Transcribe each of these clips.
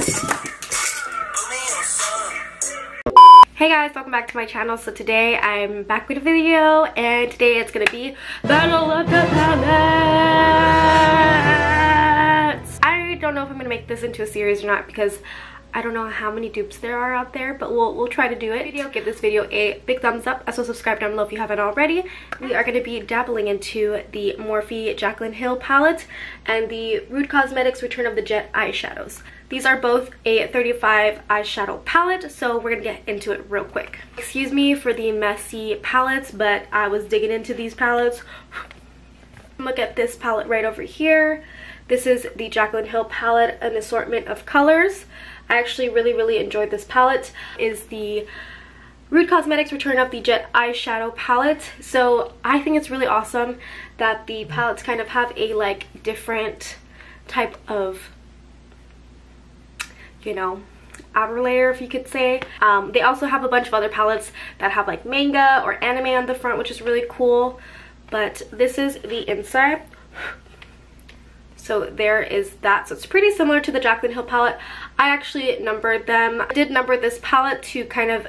Hey guys, welcome back to my channel. So today I'm back with a video, and today it's gonna be Battle of the Palettes. I don't know if I'm gonna make this into a series or not because I don't know how many dupes there are out there, but we'll try to do it. Give this video a big thumbs up, as well subscribe down below if you haven't already. We are going to be dabbling into the Morphe JACLYN Hill palette and the Rude Cosmetics Return of the Jet eyeshadows. These are both a 35 eyeshadow palette, so we're gonna get into it real quick. Excuse me for the messy palettes, but I was digging into these palettes. Look at this palette right over here. This is the JACLYN Hill palette, an assortment of colors. I actually really enjoyed this palette. Is the Rude Cosmetics Return of the Jet eyeshadow palette. So I think it's really awesome that the palettes kind of have a like different type of, you know, outer layer, if you could say. They also have a bunch of other palettes that have like manga or anime on the front, which is really cool. But this is the inside. So there is that. So it's pretty similar to the JACLYN Hill palette. I actually numbered them. I did number this palette to kind of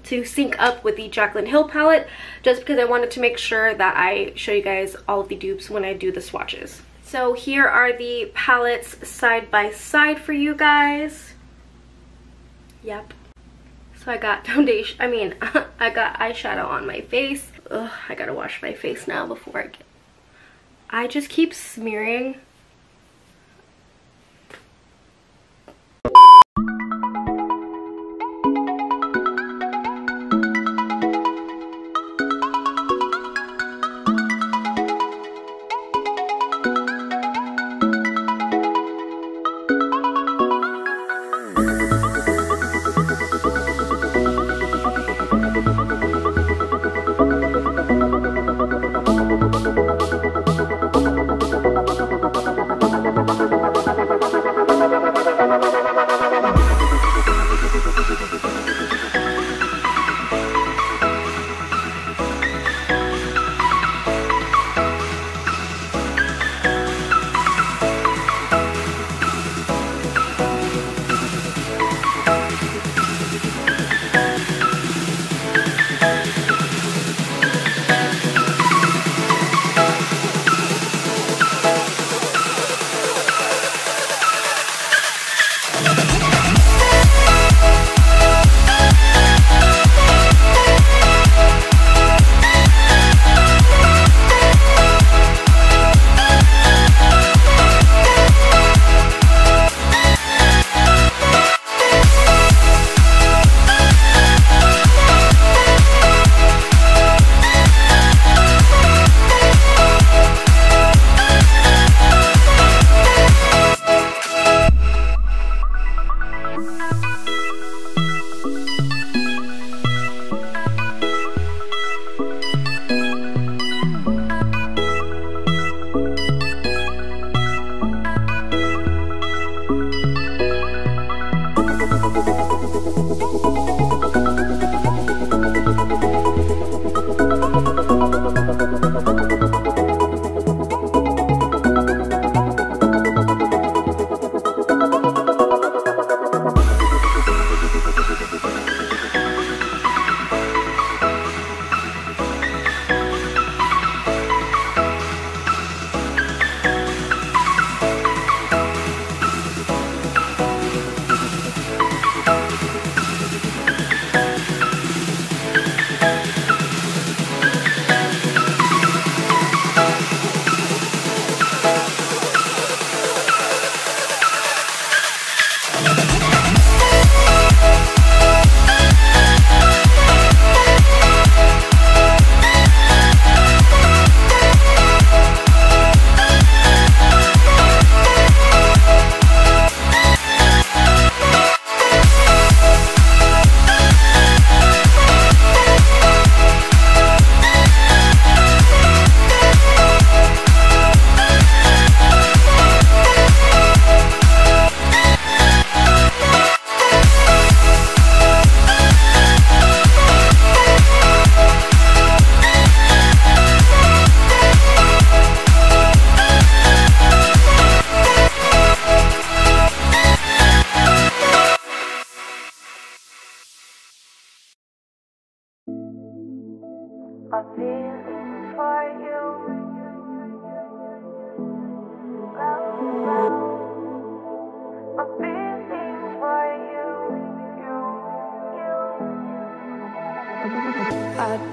sync up with the JACLYN Hill palette, just because I wanted to make sure that I show you guys all of the dupes when I do the swatches. So here are the palettes side by side for you guys. Yep. So I got foundation, I got eyeshadow on my face. Ugh, I gotta wash my face now before I just keep smearing.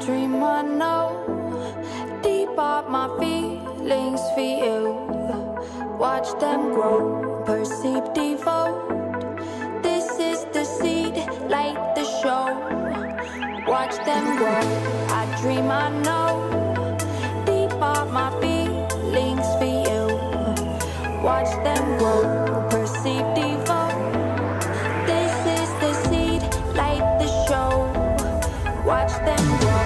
dream I know deep up my feelings for you. Watch them grow, perceive, devote. This is the seed, light the show. Watch them grow. I dream I know deep up my feelings for you. Watch them grow, perceive, devote. This is the seed, light the show. Watch them grow.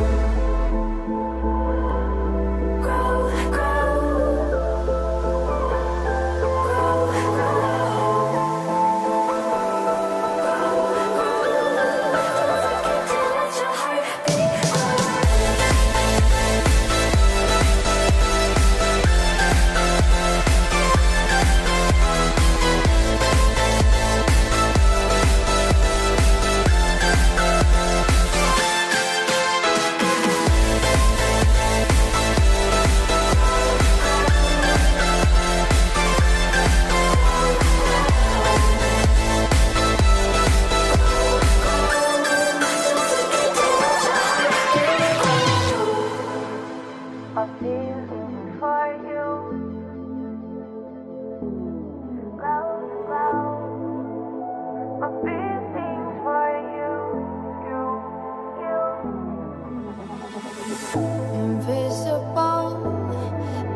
Invisible,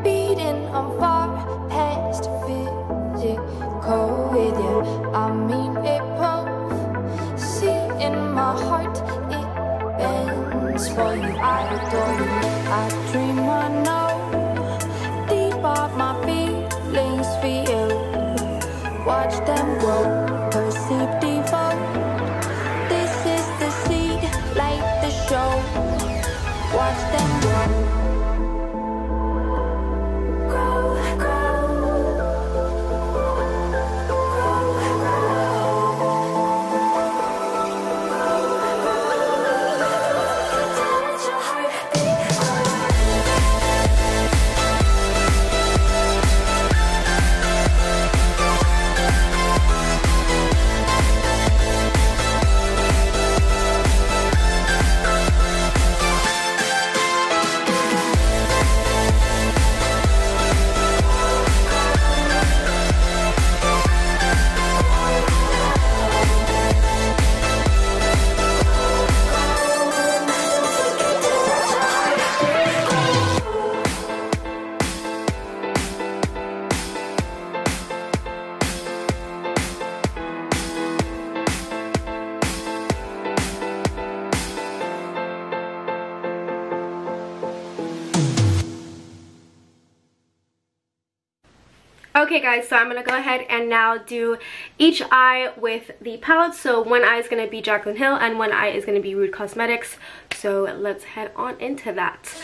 beating on far past physical with you. I mean it both. See in my heart, it bends for you. I adore you. I dream I know deep up my feelings for you. Watch them grow, perceive, devote. This is the seed, light the show. Watch them grow. Grow, grow. Okay guys, so I'm gonna go ahead and now do each eye with the palette. So one eye is gonna be JACLYN Hill and one eye is gonna be Rude Cosmetics. So let's head on into that.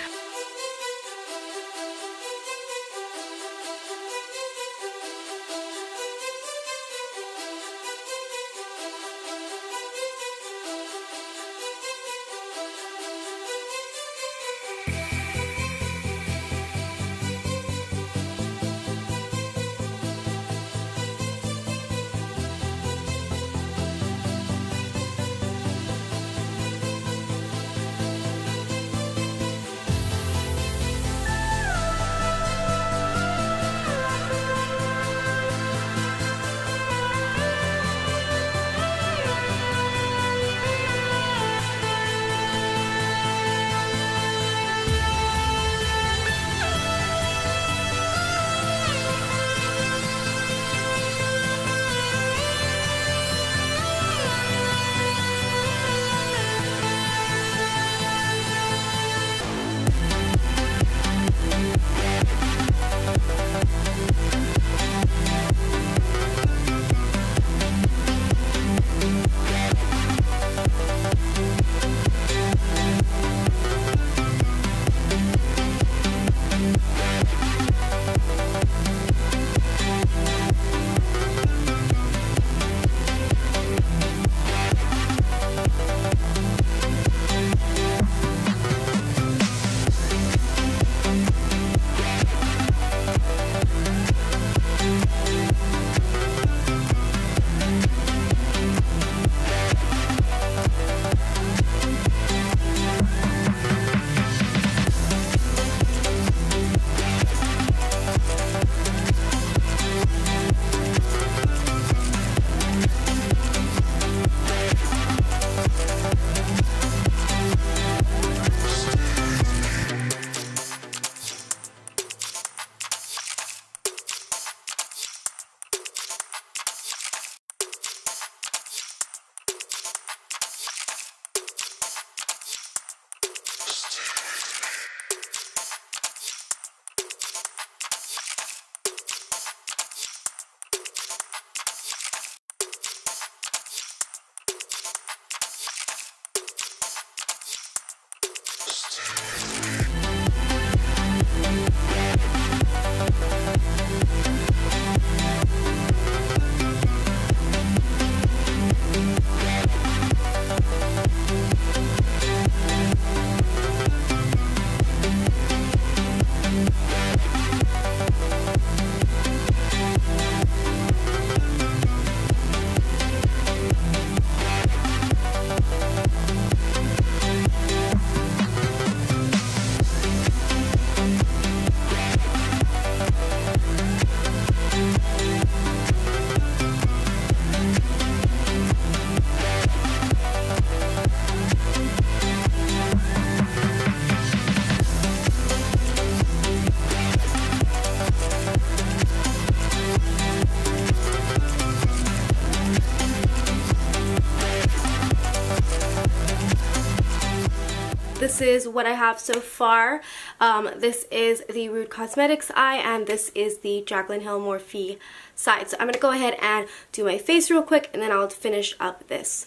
this is what I have so far. This is the Rude Cosmetics eye, and this is the JACLYN Hill Morphe side. So I'm gonna go ahead and do my face real quick, and then I'll finish up this.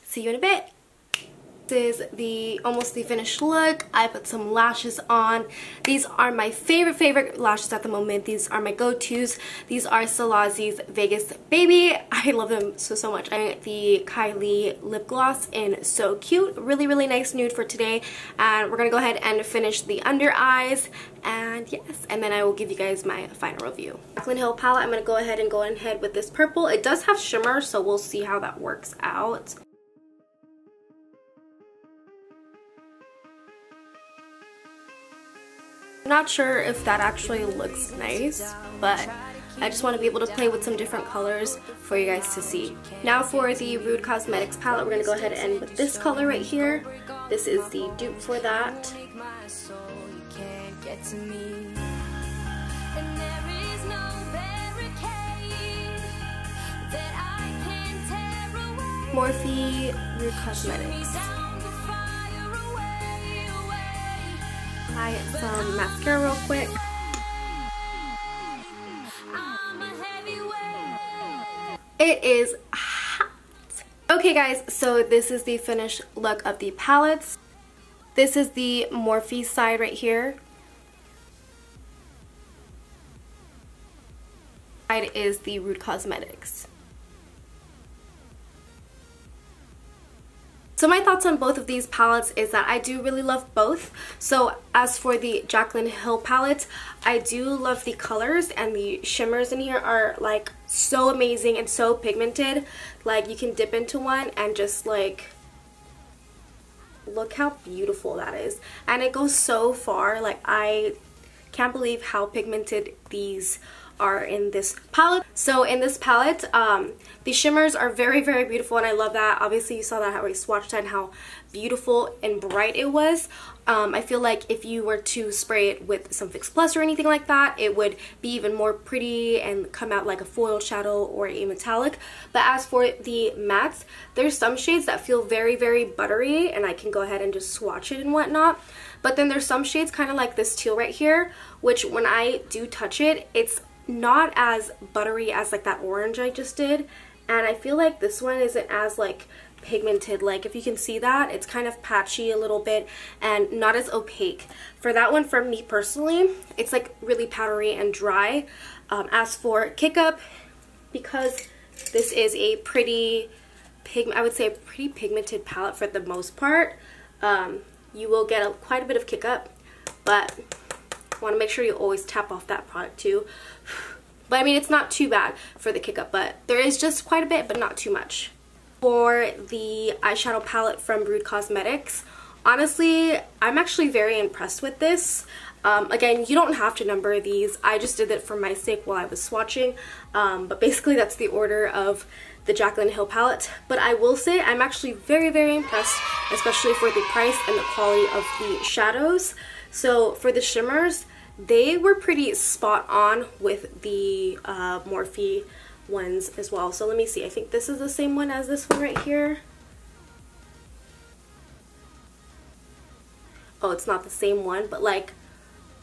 See you in a bit. This is almost the finished look. I put some lashes on. These are my favorite lashes at the moment. These are my go-tos. These are STILAZZI's Vegas Baby. I love them so much. I got the KYLIE lip gloss in So Cute. Really nice nude for today. And we're gonna go ahead and finish the under eyes. And yes, and then I will give you guys my final review. JACLYN Hill palette, I'm gonna go ahead with this purple. It does have shimmer, so we'll see how that works out. I'm not sure if that actually looks nice, but I just want to be able to play with some different colors for you guys to see. Now for the Rude Cosmetics palette, we're going to go ahead and end with this color right here. This is the dupe for that. Morphe Rude Cosmetics. Apply some mascara real quick. It is hot. Okay guys, so this is the finished look of the palettes. This is the Morphe side right here. Side is the Rude Cosmetics. So my thoughts on both of these palettes is that I do really love both. So as for the JACLYN Hill palette, I do love the colors, and the shimmers in here are like so amazing and so pigmented. Like you can dip into one and just like look how beautiful that is. And it goes so far. Like I can't believe how pigmented these are in this palette. So in this palette, the shimmers are very beautiful, and I love that. Obviously you saw that how I swatched that and how beautiful and bright it was. I feel like if you were to spray it with some Fix Plus or anything like that, it would be even more pretty and come out like a foil shadow or a metallic. But as for the mattes, there's some shades that feel very buttery, and I can go ahead and just swatch it and whatnot. But then there's some shades kind of like this teal right here, which when I do touch it, it's not as buttery as like that orange I just did. And I feel like this one isn't as like pigmented. Like if you can see that, it's kind of patchy a little bit and not as opaque. For that one, for me personally, it's like really powdery and dry. As for Kick Up, because this is a pretty I would say a pretty pigmented palette for the most part, you will get quite a bit of Kick Up, but want to make sure you always tap off that product too. But I mean, it's not too bad for the Kick Up, but there is just quite a bit, but not too much. For the eyeshadow palette from Rude Cosmetics, honestly, I'm actually very impressed with this. Again, you don't have to number these. I just did it for my sake while I was swatching. But basically, that's the order of the JACLYN Hill palette. But I will say I'm actually very impressed, especially for the price and the quality of the shadows. So for the shimmers, they were pretty spot on with the Morphe ones as well. So let me see. I think this is the same one as this one right here. Oh, it's not the same one, but like,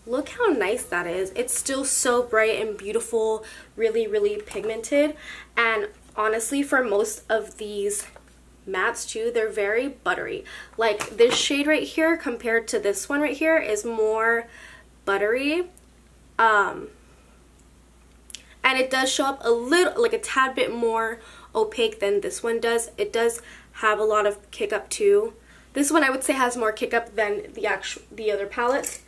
look how nice that is. It's still so bright and beautiful, really pigmented. And honestly, for most of these mattes too, they're very buttery. Like this shade right here compared to this one right here is more buttery, and it does show up a little, like a tad bit more opaque than this one does. It does have a lot of Kick Up too. This one I would say has more Kick Up than the other palettes.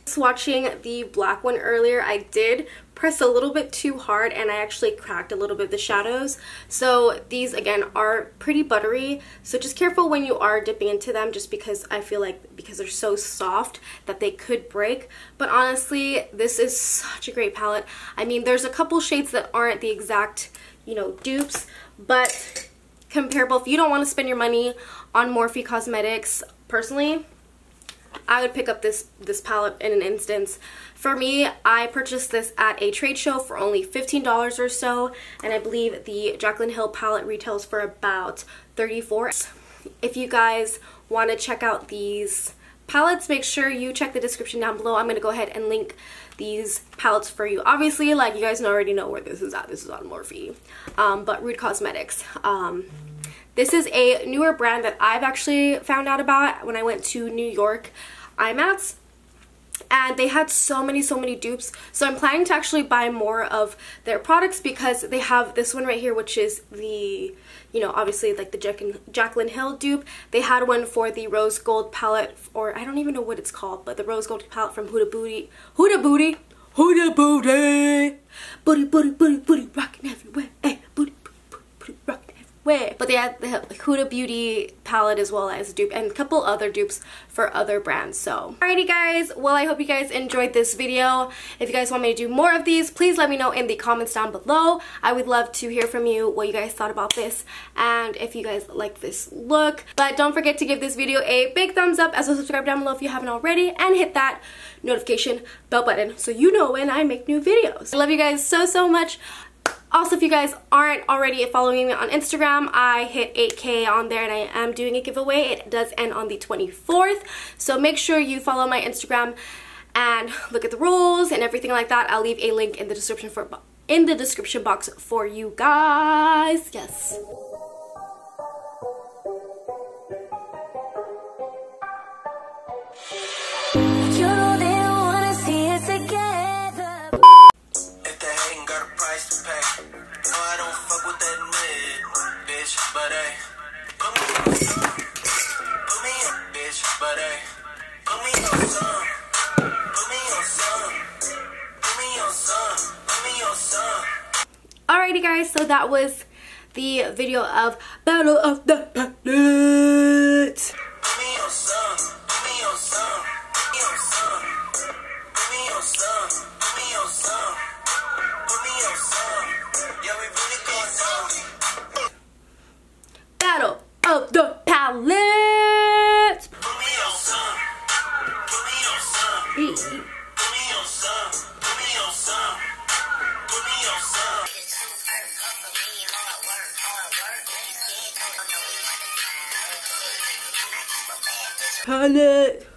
Swatching the black one earlier, I did press a little bit too hard and I actually cracked a little bit of the shadows. So these again are pretty buttery, so just careful when you are dipping into them, just because I feel like because they're so soft that they could break. But honestly, this is such a great palette. I mean, there's a couple shades that aren't the exact, you know, dupes, but comparable. If you don't want to spend your money on Morphe Cosmetics, personally, I would pick up this palette in an instance. For me, I purchased this at a trade show for only $15 or so, and I believe the JACLYN Hill palette retails for about $34. If you guys want to check out these palettes, make sure you check the description down below. I'm gonna go ahead and link these palettes for you. Obviously, like, you guys already know where this is at. This is on Morphe, but Rude Cosmetics. This is a newer brand that I've actually found out about when I went to New York IMATS, and they had so many dupes. So I'm planning to actually buy more of their products because they have this one right here, which is the, you know, obviously like the JACLYN Hill dupe. They had one for the rose gold palette, or I don't even know what it's called, but the rose gold palette from Huda Booty, booty rocking everywhere, hey, booty rocking. But they had the Huda Beauty palette as well as dupe, and a couple other dupes for other brands. So alrighty guys, well, I hope you guys enjoyed this video. If you guys want me to do more of these, please let me know in the comments down below. I would love to hear from you what you guys thought about this and if you guys like this look. But don't forget to give this video a big thumbs up, as well as subscribe down below if you haven't already, and hit that notification bell button so you know when I make new videos. I love you guys so much. Also, if you guys aren't already following me on Instagram, I hit 8K on there and I am doing a giveaway. It does end on the 24th. So make sure you follow my Instagram and look at the rules and everything like that. I'll leave a link in the description box for you guys. Yes. Alrighty guys, so that was the video of Battle of the Palettes. Battle of the Palettes. Palette.